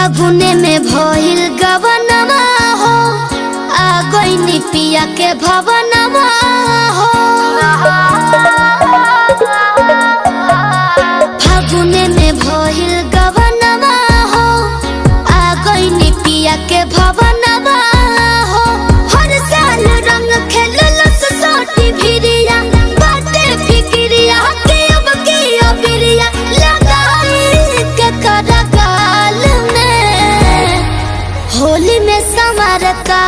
फागुने में भइल गवनमा हो, आ गइनी पिया के भवनमा हो। फागुने में भइल गवनमा हो, आ गइनी पिया के भवनमा हो। हर साल रंग खेलल सोटी भिरिया, बाटे फिक्रिया के अब की अबिरिया लगाई के करगाल में। होली में संवर का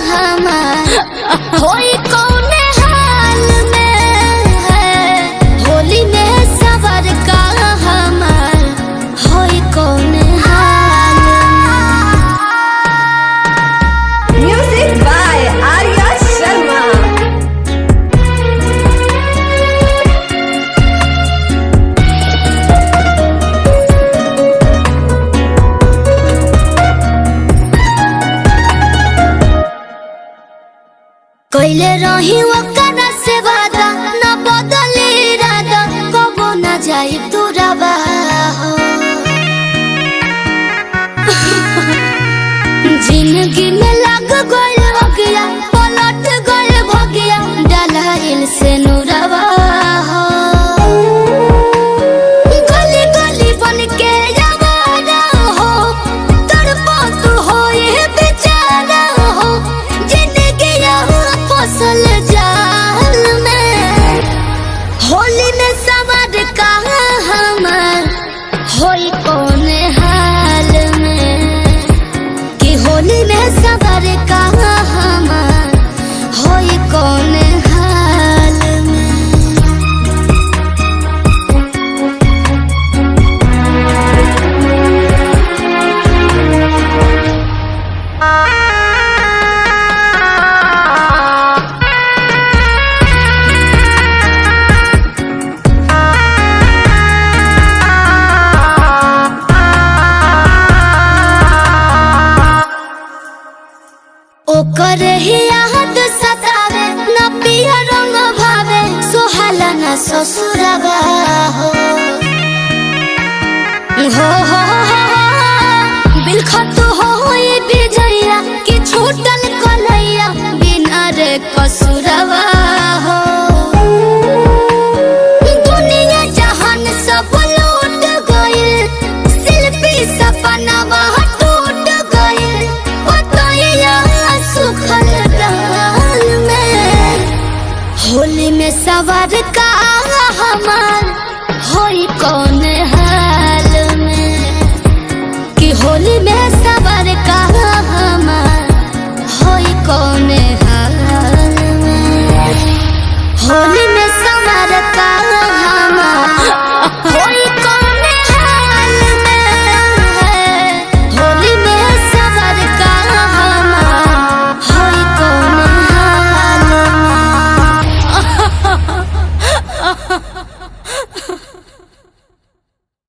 हमार होई कौने हाल में है। होली में संवर का हमार होई कौने हाल में। Music by Arya Sharma. कइले रही ओकरा से वादा, न बदली इरादा, कबो न जाई दूरबा हो। जिंदगी में लग गइल भगिया, पलट गइल भगिया, डलाइल से नुरवा हो। गली गली बन के आवारा हो, तड़पत होए बेचारा हो। जिंदगी फसल जाल में। होली में संवर का हमार होई कौने हाल में। कि होली में संवर का हमार होई कौने हाल में। ओकर ही याद सतावे, न पिया रंग भावे, सोहाला न ससुरवा हो। बिलखत होई बिजैया कि छूटल कलैया, बिना रे कसुरवा हो। दुनिया जहान सब लूट गइल, शिल्पी सपनावा टूट गइल। पतैया सुखल डाल में। होली में संवर का हमार होई कौने हाल में। कि होली में